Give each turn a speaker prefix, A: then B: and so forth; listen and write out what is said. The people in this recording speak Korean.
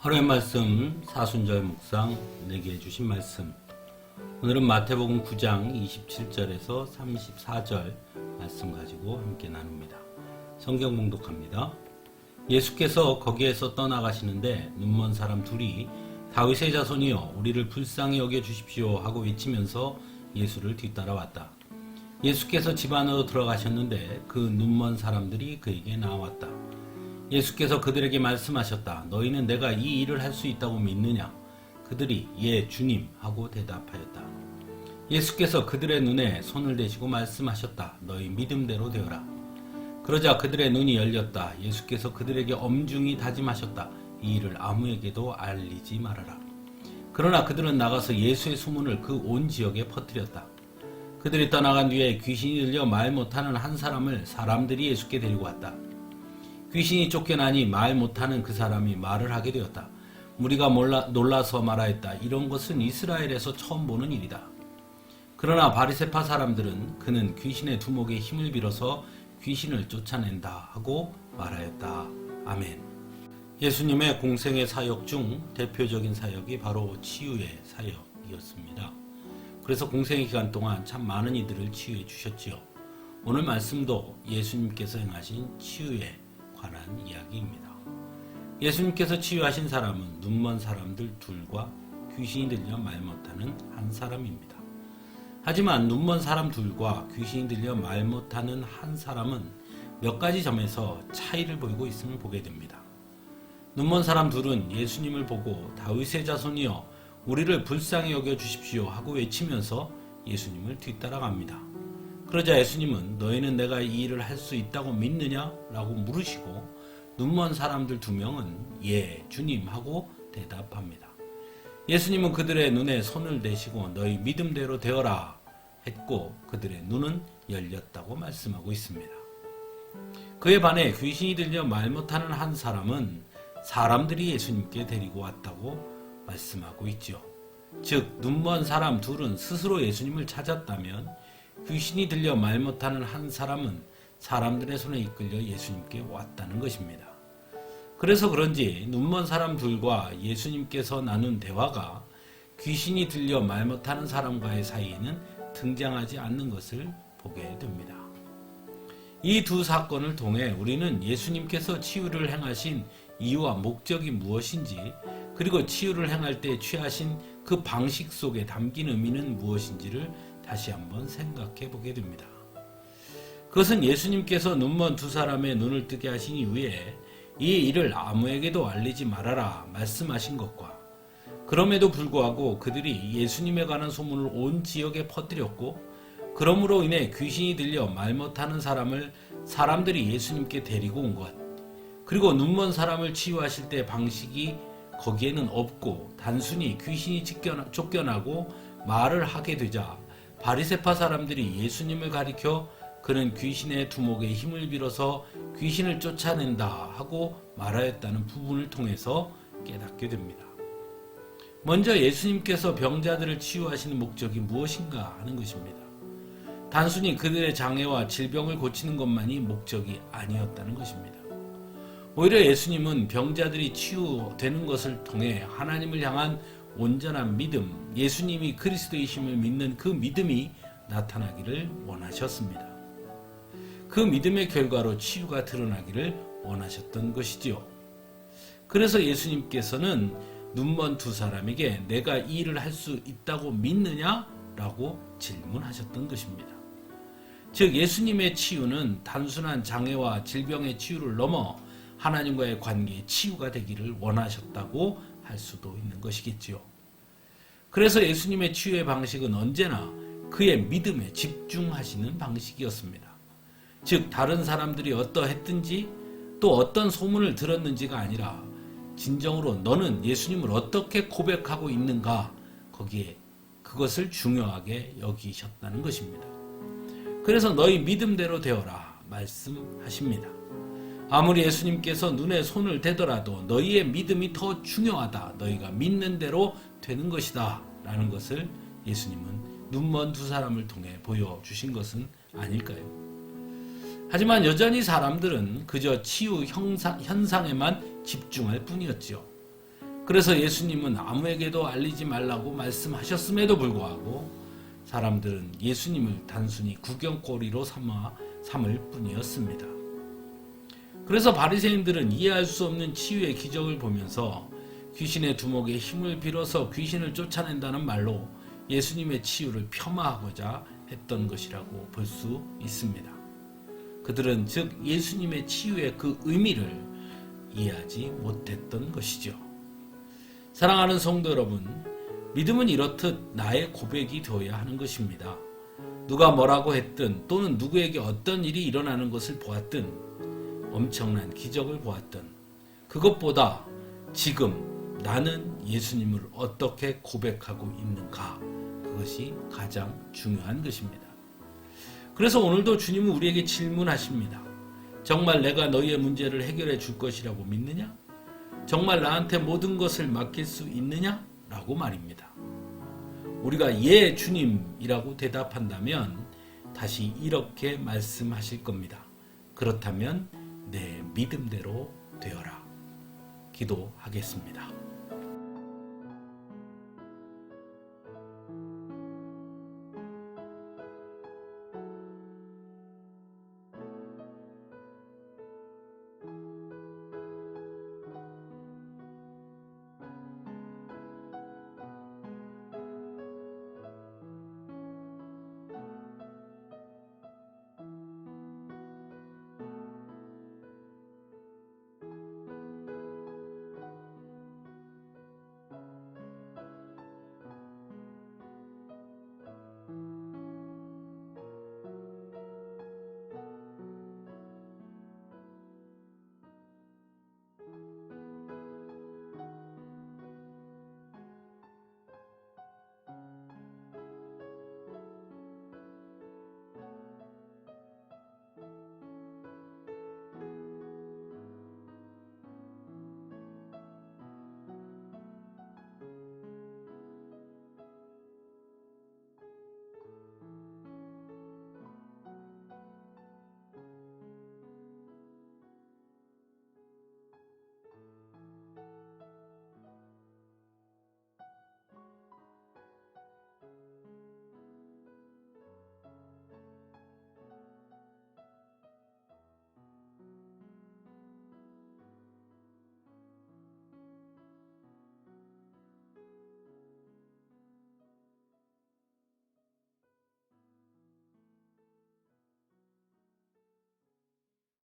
A: 하루의 말씀 사순절 묵상 내게 해주신 말씀, 오늘은 마태복음 9장 27절에서 34절 말씀 가지고 함께 나눕니다. 성경 봉독합니다. 예수께서 거기에서 떠나가시는데 눈먼 사람 둘이 다윗의 자손이여 우리를 불쌍히 여겨 주십시오 하고 외치면서 예수를 뒤따라왔다. 예수께서 집 안으로 들어가셨는데 그 눈먼 사람들이 그에게 나왔다. 예수께서 그들에게 말씀하셨다. 너희는 내가 이 일을 할 수 있다고 믿느냐? 그들이 예 주님 하고 대답하였다. 예수께서 그들의 눈에 손을 대시고 말씀하셨다. 너희 믿음대로 되어라. 그러자 그들의 눈이 열렸다. 예수께서 그들에게 엄중히 다짐하셨다. 이 일을 아무에게도 알리지 말아라. 그러나 그들은 나가서 예수의 소문을 그 온 지역에 퍼뜨렸다. 그들이 떠나간 뒤에 귀신이 들려 말 못하는 한 사람을 사람들이 예수께 데리고 왔다. 귀신이 쫓겨나니 말 못하는 그 사람이 말을 하게 되었다. 무리가 놀라서 말하였다. 이런 것은 이스라엘에서 처음 보는 일이다. 그러나 바리새파 사람들은 그는 귀신의 두목에 힘을 빌어서 귀신을 쫓아낸다 하고 말하였다. 아멘. 예수님의 공생의 사역 중 대표적인 사역이 바로 치유의 사역이었습니다. 그래서 공생의 기간 동안 참 많은 이들을 치유해 주셨지요. 오늘 말씀도 예수님께서 행하신 치유에 관한 이야기입니다. 예수님께서 치유하신 사람은 눈먼 사람들 둘과 귀신이 들려 말 못하는 한 사람입니다. 하지만 눈먼 사람 둘과 귀신이 들려 말 못하는 한 사람은 몇 가지 점에서 차이를 보이고 있음을 보게 됩니다. 눈먼 사람 둘은 예수님을 보고 다윗의 자손이여 우리를 불쌍히 여겨 주십시오 하고 외치면서 예수님을 뒤따라갑니다. 그러자 예수님은 너희는 내가 이 일을 할 수 있다고 믿느냐? 라고 물으시고 눈먼 사람들 두 명은 예 주님 하고 대답합니다. 예수님은 그들의 눈에 손을 대시고 너희 믿음대로 되어라 했고 그들의 눈은 열렸다고 말씀하고 있습니다. 그에 반해 귀신이 들려 말 못하는 한 사람은 사람들이 예수님께 데리고 왔다고 말씀하고 있죠. 즉 눈먼 사람 둘은 스스로 예수님을 찾았다면 귀신이 들려 말 못하는 한 사람은 사람들의 손에 이끌려 예수님께 왔다는 것입니다. 그래서 그런지 눈먼 사람 둘과 예수님께서 나눈 대화가 귀신이 들려 말 못하는 사람과의 사이에는 등장하지 않는 것을 보게 됩니다. 이 두 사건을 통해 우리는 예수님께서 치유를 행하신 이유와 목적이 무엇인지, 그리고 치유를 행할 때 취하신 그 방식 속에 담긴 의미는 무엇인지를 다시 한번 생각해 보게 됩니다. 그것은 예수님께서 눈먼 두 사람의 눈을 뜨게 하신 이후에 이 일을 아무에게도 알리지 말아라 말씀하신 것과, 그럼에도 불구하고 그들이 예수님에 관한 소문을 온 지역에 퍼뜨렸고 그러므로 인해 귀신이 들려 말 못하는 사람을 사람들이 예수님께 데리고 온 것, 그리고 눈먼 사람을 치유하실 때 방식이 거기에는 없고 단순히 귀신이 쫓겨나고 말을 하게 되자 바리새파 사람들이 예수님을 가리켜 그는 귀신의 두목에 힘을 빌어서 귀신을 쫓아낸다 하고 말하였다는 부분을 통해서 깨닫게 됩니다. 먼저 예수님께서 병자들을 치유하시는 목적이 무엇인가 하는 것입니다. 단순히 그들의 장애와 질병을 고치는 것만이 목적이 아니었다는 것입니다. 오히려 예수님은 병자들이 치유되는 것을 통해 하나님을 향한 온전한 믿음, 예수님이 그리스도이심을 믿는 그 믿음이 나타나기를 원하셨습니다. 그 믿음의 결과로 치유가 드러나기를 원하셨던 것이지요. 그래서 예수님께서는 눈먼 두 사람에게 내가 이 일을 할 수 있다고 믿느냐? 라고 질문하셨던 것입니다. 즉 예수님의 치유는 단순한 장애와 질병의 치유를 넘어 하나님과의 관계의 치유가 되기를 원하셨다고 할 수도 있는 것이겠지요. 그래서 예수님의 치유의 방식은 언제나 그의 믿음에 집중하시는 방식이었습니다. 즉 다른 사람들이 어떠했든지 또 어떤 소문을 들었는지가 아니라 진정으로 너는 예수님을 어떻게 고백하고 있는가, 거기에 그것을 중요하게 여기셨다는 것입니다. 그래서 너희 믿음대로 되어라 말씀하십니다. 아무리 예수님께서 눈에 손을 대더라도 너희의 믿음이 더 중요하다, 너희가 믿는 대로 되는 것이다 라는 것을 예수님은 눈먼 두 사람을 통해 보여주신 것은 아닐까요? 하지만 여전히 사람들은 그저 치유 현상에만 집중할 뿐이었지요. 그래서 예수님은 아무에게도 알리지 말라고 말씀하셨음에도 불구하고 사람들은 예수님을 단순히 구경거리로 삼을 뿐이었습니다. 그래서 바리새인들은 이해할 수 없는 치유의 기적을 보면서 귀신의 두목에 힘을 빌어서 귀신을 쫓아낸다는 말로 예수님의 치유를 폄하하고자 했던 것이라고 볼 수 있습니다. 그들은 즉 예수님의 치유의 그 의미를 이해하지 못했던 것이죠. 사랑하는 성도 여러분, 믿음은 이렇듯 나의 고백이 되어야 하는 것입니다. 누가 뭐라고 했든 또는 누구에게 어떤 일이 일어나는 것을 보았든 엄청난 기적을 보았든 그것보다 지금 나는 예수님을 어떻게 고백하고 있는가, 그것이 가장 중요한 것입니다. 그래서 오늘도 주님은 우리에게 질문하십니다. 정말 내가 너희의 문제를 해결해 줄 것이라고 믿느냐? 정말 나한테 모든 것을 맡길 수 있느냐? 라고 말입니다. 우리가 예 주님이라고 대답한다면 다시 이렇게 말씀하실 겁니다. 그렇다면 내 믿음대로 되어라. 기도하겠습니다.